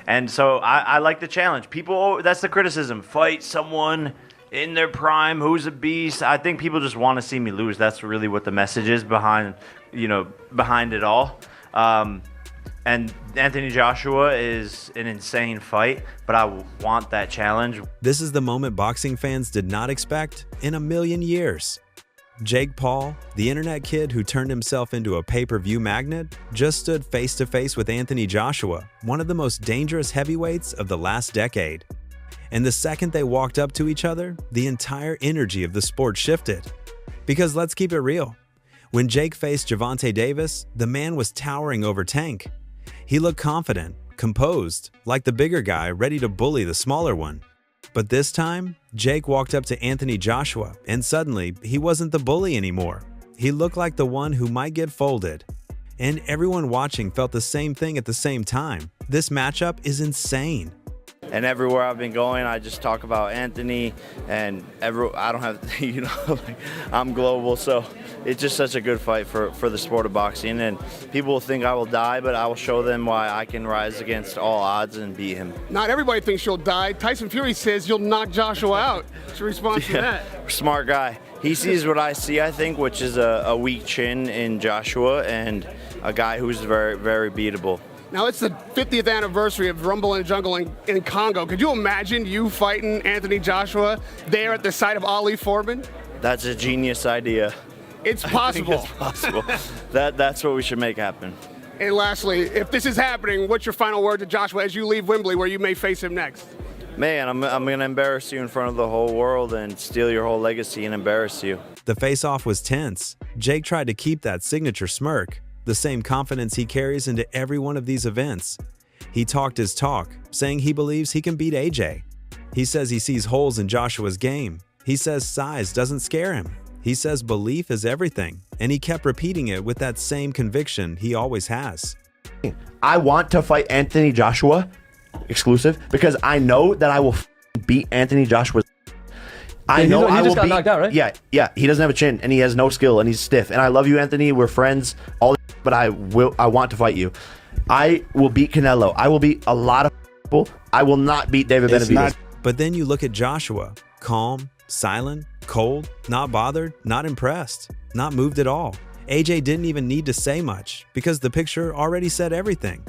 And so I like the challenge. People, that's the criticism. Fight someone in their prime who's a beast. I think people just want to see me lose. That's really what the message is behind it all. And Anthony Joshua is an insane fight, but I want that challenge. This is the moment boxing fans did not expect in a million years. Jake Paul, the internet kid who turned himself into a pay-per-view magnet, just stood face-to-face with Anthony Joshua, one of the most dangerous heavyweights of the last decade. And the second they walked up to each other, the entire energy of the sport shifted. Because let's keep it real. When Jake faced Gervonta Davis, the man was towering over Tank. He looked confident, composed, like the bigger guy ready to bully the smaller one. But this time, Jake walked up to Anthony Joshua, and suddenly, he wasn't the bully anymore. He looked like the one who might get folded. And everyone watching felt the same thing at the same time. This matchup is insane. And everywhere I've been going, I just talk about Anthony, and I don't have, I'm global, so it's just such a good fight for the sport of boxing. And people will think I will die, but I will show them why I can rise against all odds and beat him. Not everybody thinks you'll die. Tyson Fury says you'll knock Joshua out. What's your response to that? Smart guy. He sees what I see, I think, which is a weak chin in Joshua and a guy who's very, very beatable. Now, it's the 50th anniversary of Rumble in the Jungle in Congo. Could you imagine you fighting Anthony Joshua there at the site of Ali Foreman? That's a genius idea. It's possible. It's possible. That's what we should make happen. And lastly, if this is happening, what's your final word to Joshua as you leave Wembley, where you may face him next? Man, I'm going to embarrass you in front of the whole world and steal your whole legacy and embarrass you. The face-off was tense. Jake tried to keep that signature smirk, the same confidence he carries into every one of these events. He talked his talk, saying he believes he can beat AJ. He says he sees holes in Joshua's game. He says size doesn't scare him. He says belief is everything, and he kept repeating it with that same conviction he always has. I want to fight Anthony Joshua exclusive because I know that I will beat Anthony Joshua. I know I will beat. Knocked out, right? Yeah. He doesn't have a chin and he has no skill and he's stiff. And I love you, Anthony. We're friends. But I want to fight you. I will beat Canelo. I will beat a lot of people. I will not beat David Benavidez. But then you look at Joshua, calm, silent, cold, not bothered, not impressed, not moved at all. AJ didn't even need to say much because the picture already said everything.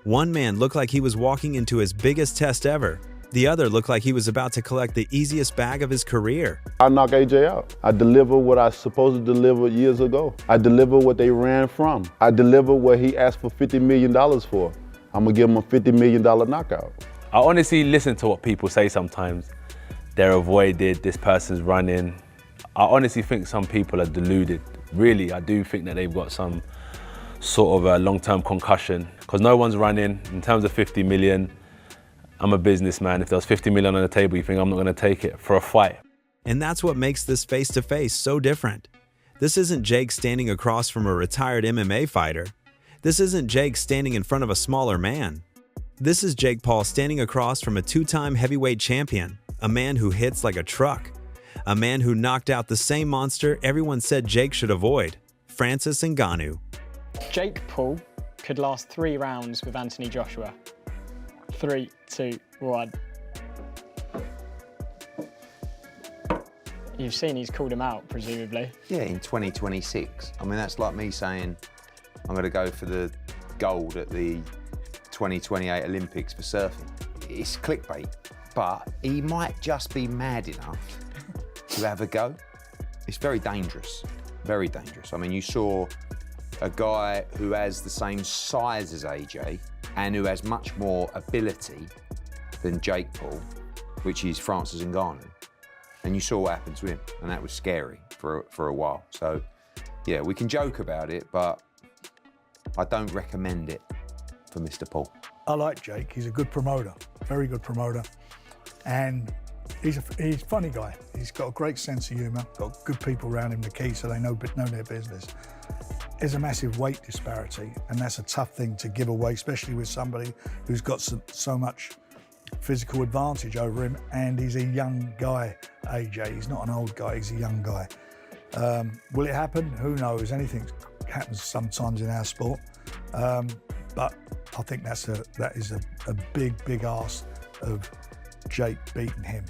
One man looked like he was walking into his biggest test ever. The other looked like he was about to collect the easiest bag of his career. I knock AJ out. I deliver what I supposed to deliver years ago. I deliver what they ran from. I deliver what he asked for $50 million for. I'm gonna give him a $50 million knockout. I honestly listen to what people say sometimes. They're avoided, this person's running. I honestly think some people are deluded. Really, I do think that they've got some sort of a long-term concussion because no one's running. In terms of 50 million, I'm a businessman. If there was 50 million on the table, you think I'm not going to take it for a fight? And that's what makes this face-to-face so different. This isn't Jake standing across from a retired MMA fighter. This isn't Jake standing in front of a smaller man. This is Jake Paul standing across from a two-time heavyweight champion, a man who hits like a truck, a man who knocked out the same monster everyone said Jake should avoid, Francis Ngannou. Jake Paul could last 3 rounds with Anthony Joshua. 3, 2, 1. You've seen he's called him out, presumably. Yeah, in 2026. I mean, that's like me saying I'm going to go for the gold at the 2028 Olympics for surfing. It's clickbait, but he might just be mad enough to have a go. It's very dangerous, very dangerous. I mean, you saw a guy who has the same size as AJ and who has much more ability than Jake Paul, which is Francis Ngannou. And you saw what happened to him, and that was scary for a while. So, yeah, we can joke about it, but I don't recommend it for Mr. Paul. I like Jake. He's a good promoter, very good promoter. And he's a funny guy. He's got a great sense of humour, got good people around him, the key, so they know their business. There's a massive weight disparity, and that's a tough thing to give away, especially with somebody who's got so much physical advantage over him, and he's a young guy, AJ. He's not an old guy, he's a young guy. Will it happen? Who knows? Anything happens sometimes in our sport. But I think that is a big ask of Jake beating him.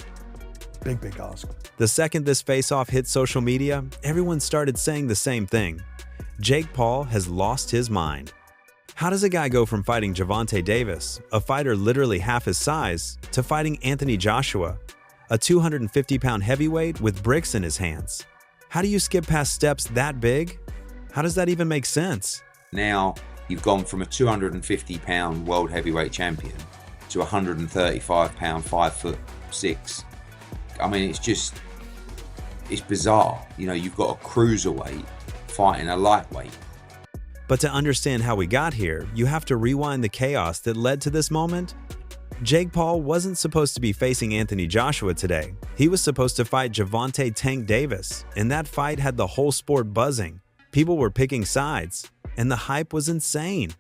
Big ask. The second this face-off hit social media, everyone started saying the same thing. Jake Paul has lost his mind. How does a guy go from fighting Gervonta Davis, a fighter literally half his size, to fighting Anthony Joshua, a 250-pound heavyweight with bricks in his hands? How do you skip past steps that big? How does that even make sense? Now you've gone from a 250-pound world heavyweight champion to a 135-pound, 5'6". I mean, it's bizarre. You know, you've got a cruiserweight fighting a lightweight. But to understand how we got here, you have to rewind the chaos that led to this moment. Jake Paul wasn't supposed to be facing Anthony Joshua today. He was supposed to fight Gervonta Tank Davis, and that fight had the whole sport buzzing. People were picking sides, and the hype was insane.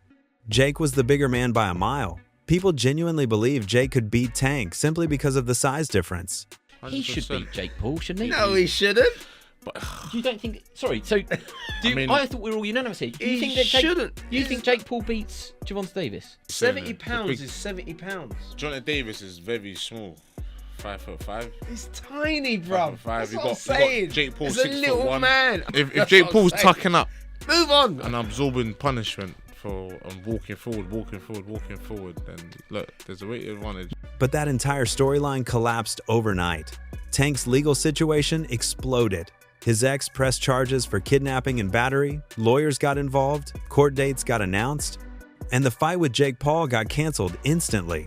Jake was the bigger man by a mile. People genuinely believed Jake could beat Tank simply because of the size difference. 100%. He should beat Jake Paul, shouldn't he? No, he shouldn't. But you don't think? Sorry. So, I thought we were all unanimous here. Do you think that shouldn't. You think Jake Paul beats Gervonta Davis? 70 pounds is 70 pounds. Gervonta Davis is very small. 5'5". He's tiny, bro. That's what I'm saying. You got Jake Paul, he's a little man. If Jake Paul's tucking up, move on, and absorbing punishment for walking forward, then look, there's a weight advantage. But that entire storyline collapsed overnight. Tank's legal situation exploded. His ex pressed charges for kidnapping and battery, lawyers got involved, court dates got announced, and the fight with Jake Paul got canceled instantly.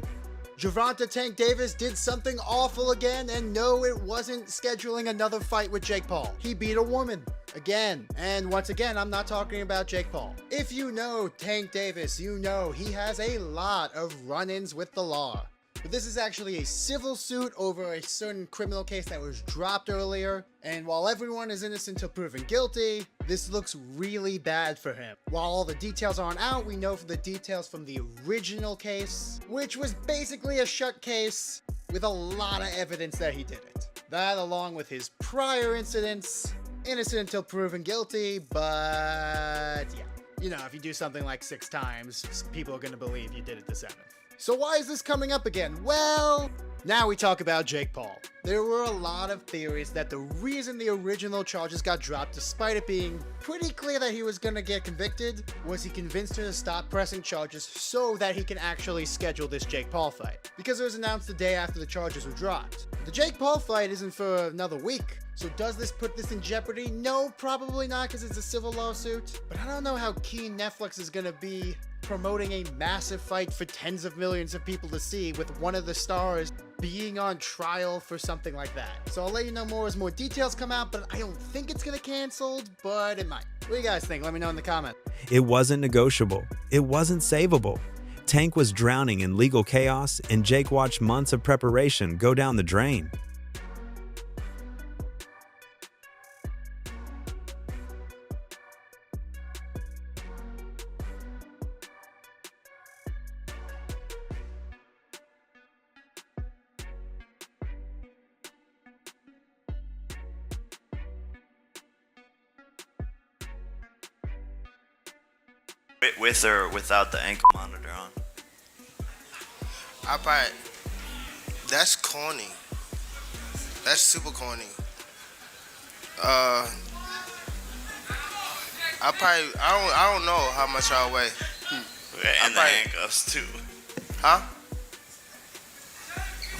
Gervonta Tank Davis did something awful again, and no, it wasn't scheduling another fight with Jake Paul. He beat a woman. Again. And once again, I'm not talking about Jake Paul. If you know Tank Davis, you know he has a lot of run-ins with the law. But this is actually a civil suit over a certain criminal case that was dropped earlier. And while everyone is innocent until proven guilty, this looks really bad for him. While all the details aren't out, we know from the details from the original case, which was basically a shut case with a lot of evidence that he did it. That, along with his prior incidents, innocent until proven guilty, but yeah. You know, if you do something like 6 times, people are gonna believe you did it the 7th. So why is this coming up again? Well, now we talk about Jake Paul. There were a lot of theories that the reason the original charges got dropped, despite it being pretty clear that he was gonna get convicted, was he convinced her to stop pressing charges so that he can actually schedule this Jake Paul fight. Because it was announced the day after the charges were dropped. The Jake Paul fight isn't for another week. So does this put this in jeopardy? No, probably not, because it's a civil lawsuit. But I don't know how keen Netflix is gonna be promoting a massive fight for tens of millions of people to see with one of the stars being on trial for something like that. So I'll let you know more as more details come out, but I don't think it's gonna canceled, but it might. What do you guys think? Let me know in the comments. It wasn't negotiable. It wasn't savable. Tank was drowning in legal chaos, and Jake watched months of preparation go down the drain. With or without the ankle monitor on? That's corny. That's super corny. I don't know how much I'll weigh. And the handcuffs too. Huh?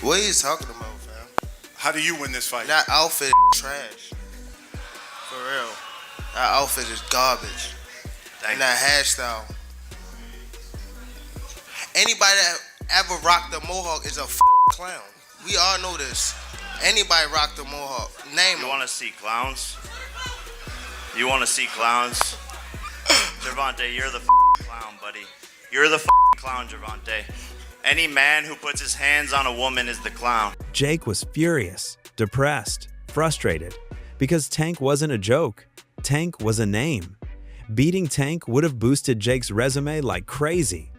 What are you talking about, fam? How do you win this fight? That outfit is trash. For real. That outfit is garbage. And that hairstyle. Anybody that ever rocked a mohawk is a clown. We all know this. Anybody rocked a mohawk. Name You want to see clowns? You want to see clowns? Gervonta, you're the clown, buddy. You're the clown, Gervonta. Any man who puts his hands on a woman is the clown. Jake was furious, depressed, frustrated, because Tank wasn't a joke. Tank was a name. Beating Tank would have boosted Jake's resume like crazy.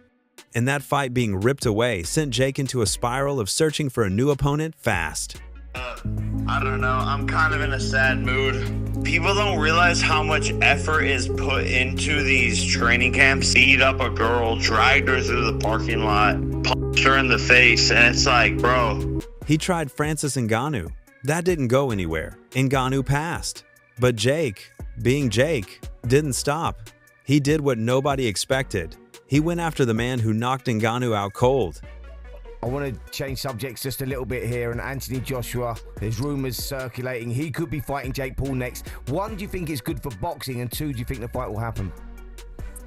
And that fight being ripped away sent Jake into a spiral of searching for a new opponent fast. I don't know. I'm kind of in a sad mood. People don't realize how much effort is put into these training camps. Beat up a girl, dragged her through the parking lot, punched her in the face, and it's like, bro. He tried Francis Ngannou. That didn't go anywhere. Ngannou passed. But Jake, being Jake, didn't stop. He did what nobody expected. He went after the man who knocked Ngannou out cold. I want to change subjects just a little bit here. And Anthony Joshua, there's rumors circulating he could be fighting Jake Paul next. One, do you think it's good for boxing? And two, do you think the fight will happen?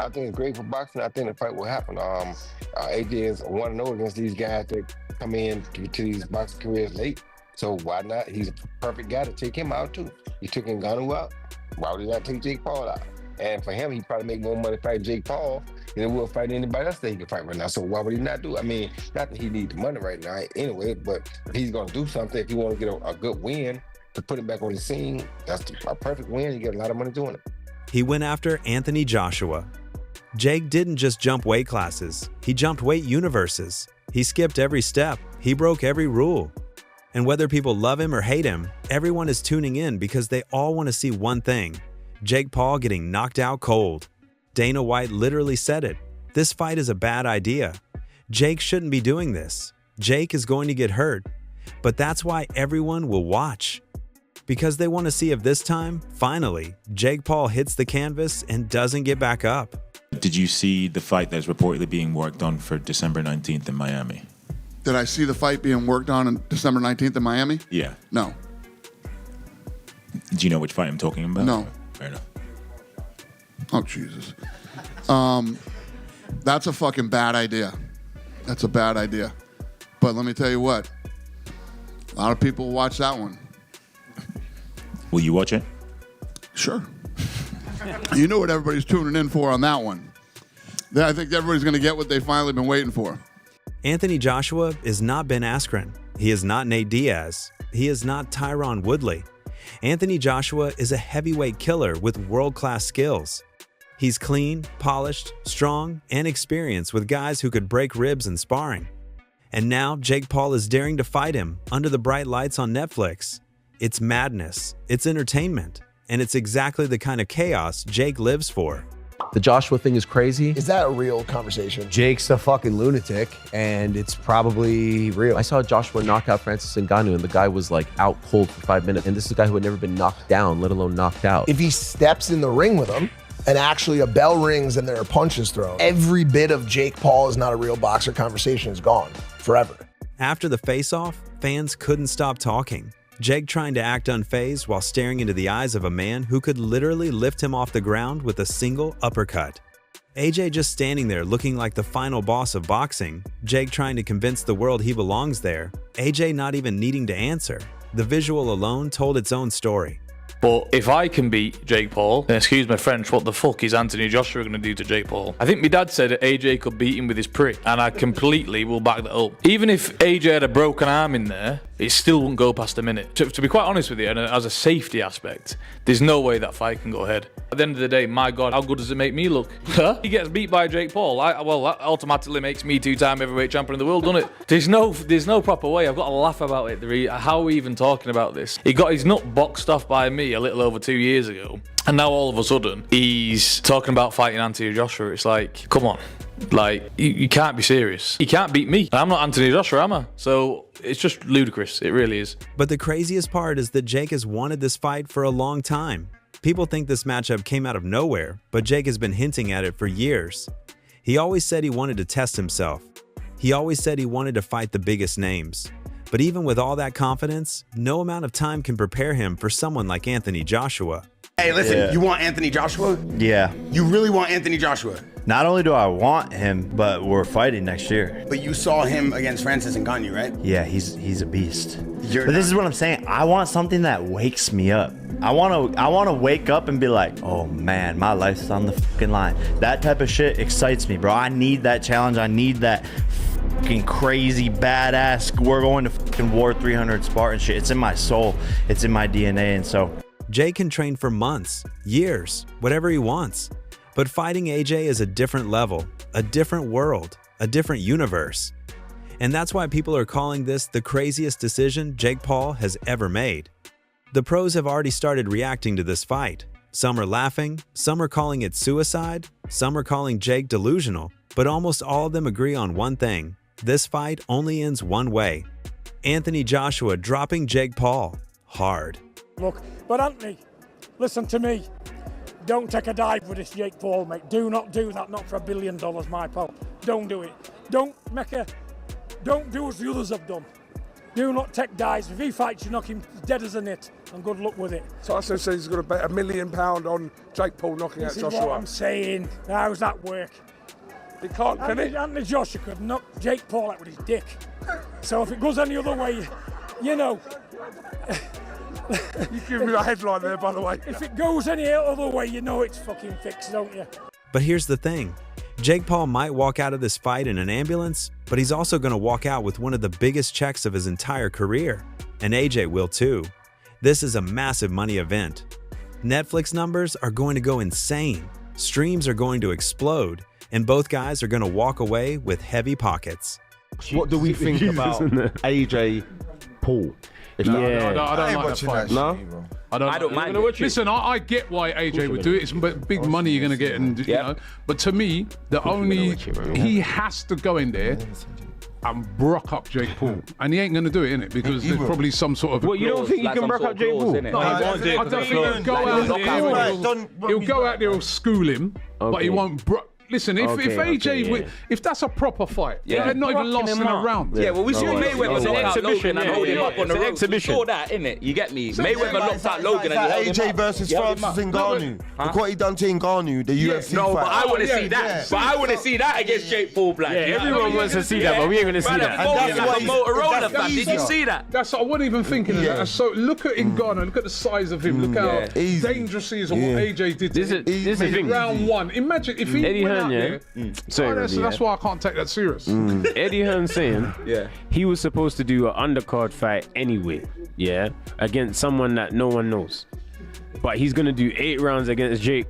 I think it's great for boxing. I think the fight will happen. AJ is 1-0 against these guys that come in to these boxing careers late. So why not? He's a perfect guy to take him out too. He took Ngannou out. Why would he not take Jake Paul out? And for him, he'd probably make more money fighting Jake Paul than he will fight anybody else that he can fight right now. So why would he not do it? I mean, not that he needs the money right now anyway, but if he's going to do something, if you want to get a good win to put him back on the scene, that's a perfect win. You get a lot of money doing it. He went after Anthony Joshua. Jake didn't just jump weight classes. He jumped weight universes. He skipped every step. He broke every rule. And whether people love him or hate him, everyone is tuning in because they all want to see one thing: Jake Paul getting knocked out cold. Dana White literally said it. This fight is a bad idea. Jake shouldn't be doing this. Jake is going to get hurt. But that's why everyone will watch. Because they want to see if this time, finally, Jake Paul hits the canvas and doesn't get back up. Did you see the fight that's reportedly being worked on for December 19th in Miami? Did I see the fight being worked on December 19th in Miami? Yeah. No. Do you know which fight I'm talking about? No. Fair enough. Oh, Jesus. That's a fucking bad idea. That's a bad idea. But let me tell you what. A lot of people watch that one. Will you watch it? Sure. You know what everybody's tuning in for on that one. I think everybody's going to get what they've finally been waiting for. Anthony Joshua is not Ben Askren. He is not Nate Diaz. He is not Tyron Woodley. Anthony Joshua is a heavyweight killer with world-class skills. He's clean, polished, strong, and experienced with guys who could break ribs in sparring. And now Jake Paul is daring to fight him under the bright lights on Netflix. It's madness, it's entertainment, and it's exactly the kind of chaos Jake lives for. The Joshua thing is crazy. Is that a real conversation? Jake's a fucking lunatic, and it's probably real. I saw Joshua knock out Francis Ngannou, and the guy was like out cold for 5 minutes. And this is a guy who had never been knocked down, let alone knocked out. If he steps in the ring with him, and actually a bell rings and there are punches thrown, every bit of Jake Paul is not a real boxer conversation is gone forever. After the face-off, fans couldn't stop talking. Jake trying to act unfazed while staring into the eyes of a man who could literally lift him off the ground with a single uppercut. AJ just standing there looking like the final boss of boxing, Jake trying to convince the world he belongs there, AJ not even needing to answer. The visual alone told its own story. But if I can beat Jake Paul, then excuse my French, what the fuck is Anthony Joshua going to do to Jake Paul? I think my dad said that AJ could beat him with his prick, and I completely will back that up. Even if AJ had a broken arm in there, it still wouldn't go past a minute. To be quite honest with you, and as a safety aspect, there's no way that fight can go ahead. At the end of the day, my God, how good does it make me look? He gets beat by Jake Paul. Well, that automatically makes me two-time heavyweight champion of the world, doesn't it? There's no proper way. I've got to laugh about it. How are we even talking about this? He got his nut boxed off by me a little over 2 years ago, and now all of a sudden he's talking about fighting Anthony Joshua. It's like, come on. Like, you can't be serious. You can't beat me. I'm not Anthony Joshua, am I? So it's just ludicrous. It really is. But the craziest part is that Jake has wanted this fight for a long time. People think this matchup came out of nowhere, but Jake has been hinting at it for years. He always said he wanted to test himself. He always said he wanted to fight the biggest names. But even with all that confidence, no amount of time can prepare him for someone like Anthony Joshua. Hey, listen, you want Anthony Joshua? Yeah. You really want Anthony Joshua? Not only do I want him, but we're fighting next year. But you saw him against Francis Ngannou, right? Yeah, he's a beast. But this is what I'm saying. I want something that wakes me up. I want to wake up and be like, oh man, my life's on the fucking line. That type of shit excites me, bro. I need that challenge. I need that fucking crazy, badass, we're going to fucking War 300 Spartan shit. It's in my soul. It's in my DNA. And so Jake can train for months, years, whatever he wants. But fighting AJ is a different level, a different world, a different universe. And that's why people are calling this the craziest decision Jake Paul has ever made. The pros have already started reacting to this fight. Some are laughing, some are calling it suicide, some are calling Jake delusional, but almost all of them agree on one thing. This fight only ends one way. Anthony Joshua dropping Jake Paul hard. Look, but Anthony, listen to me. Don't take a dive with this Jake Paul, mate. Do not do that, not for $1 billion, my pal. Don't do it. Don't do as the others have done. Do not take dives. If he fights, you knock him dead as a nit, and good luck with it. Tyson says he's going to bet £1 million on Jake Paul knocking out Joshua. This is what I'm saying. How does that work? He can't, can he? Anthony Joshua could knock Jake Paul out with his dick. So if it goes any other way, you know. You give me a headline there, by the way. If it goes any other way, you know it's fucking fixed, don't you? But here's the thing. Jake Paul might walk out of this fight in an ambulance, but he's also going to walk out with one of the biggest checks of his entire career. And AJ will too. This is a massive money event. Netflix numbers are going to go insane. Streams are going to explode. And both guys are going to walk away with heavy pockets. What do we think about AJ Paul? I don't like that fight. No? I don't mind it. Listen, I get why AJ would do it. It's big money you're going to get, and you know. But to me, he has to go in there and brock up Jake Paul, and he ain't going to do it, innit? Because there's probably some sort of. Well, you don't think he can brock up Jake Paul? No, I don't think he'll go out there. He'll go out there and school him, but he won't. Listen, if AJ, if that's a proper fight, they're not even lasting a round. Yeah, well, we saw Mayweather knock out Logan and hold him up on the ropes. We saw that, innit? You get me? Mayweather knocked out Logan and he held him up. AJ versus Francis Ngannou. Look what he done to Ngannou, the UFC fight. No, but I want to see that. But I want to see that against Jake Paul, Black. Yeah, everyone wants to see that, but we ain't going to see that. And that's Motorola, fam. Did you see that? That's what I wasn't even thinking of that. So look at Ngannou, look at the size of him, look how dangerous he is and what AJ did to him. This is the thing. Round one. Imagine if he went out there. That's why I can't take that serious. Eddie Hearn saying he was supposed to do an undercard fight anyway, against someone that no one knows. But he's going to do 8 rounds against Jake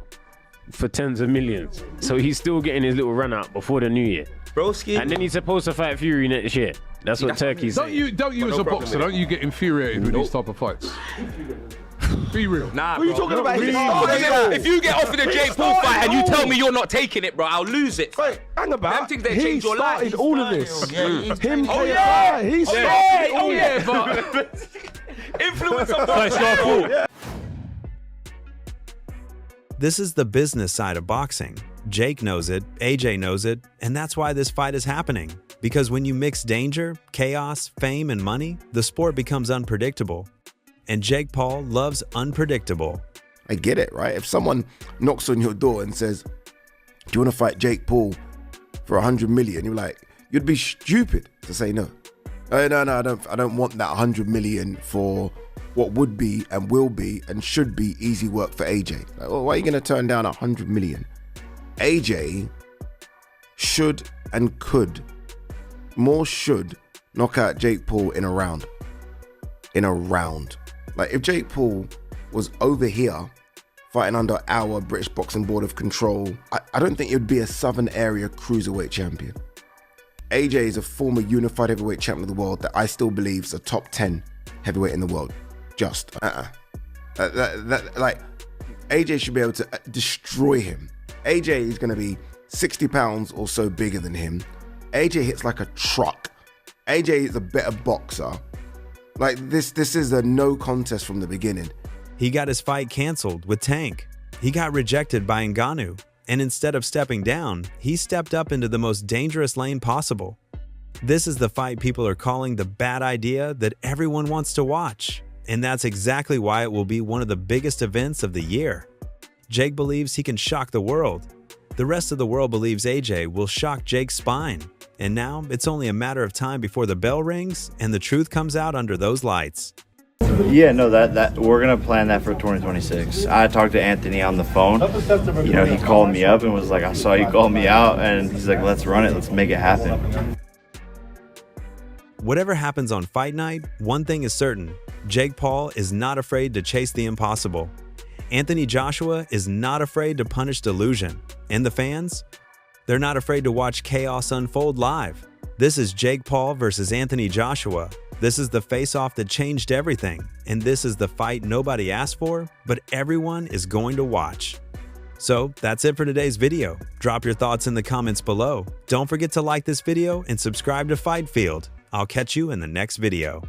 for tens of millions. So he's still getting his little run out before the new year. Broski. And then he's supposed to fight Fury next year. That's what Turkey's saying. Don't you as a boxer, don't you get infuriated with these type of fights? Be real. Nah, what are you talking about? If you get offered a Jake Paul fight and you tell me you're not taking it, bro, I'll lose it. Wait, hang about. Them things, they change your life. He started all of this. Him, he started all but influence of This is the business side of boxing. Jake knows it, AJ knows it, and that's why this fight is happening. Because when you mix danger, chaos, fame, and money, the sport becomes unpredictable. And Jake Paul loves unpredictable. I get it, right? If someone knocks on your door and says, do you want to fight Jake Paul for 100 million? You're like, you'd be stupid to say no. No, I don't want that 100 million for what would be and will be and should be easy work for AJ. Like, well, why are you going to turn down 100 million? AJ should and could, should knock out Jake Paul in a round. Like, if Jake Paul was over here fighting under our British Boxing Board of Control, I don't think it would be a Southern Area Cruiserweight champion. AJ is a former unified heavyweight champion of the world that I still believe is a top 10 heavyweight in the world. Like, AJ should be able to destroy him. AJ is going to be 60 pounds or so bigger than him. AJ hits like a truck. AJ is a better boxer. Like, this is a no contest from the beginning. He got his fight canceled with Tank. He got rejected by Ngannou. And instead of stepping down, he stepped up into the most dangerous lane possible. This is the fight people are calling the bad idea that everyone wants to watch. And that's exactly why it will be one of the biggest events of the year. Jake believes he can shock the world. The rest of the world believes AJ will shock Jake's spine. And now it's only a matter of time before the bell rings and the truth comes out under those lights. Yeah, no, that we're gonna plan that for 2026. I talked to Anthony on the phone. You know, he called me up and was like, "I saw you call me out," and he's like, "Let's run it. Let's make it happen." Whatever happens on fight night, one thing is certain: Jake Paul is not afraid to chase the impossible. Anthony Joshua is not afraid to punish delusion, and the fans, they're not afraid to watch chaos unfold live. This is Jake Paul versus Anthony Joshua This is the face-off that changed everything, and this is the fight nobody asked for, but everyone is going to watch. So that's it for today's video. Drop your thoughts in the comments below. Don't forget to like this video and subscribe to Fight Field. I'll catch you in the next video.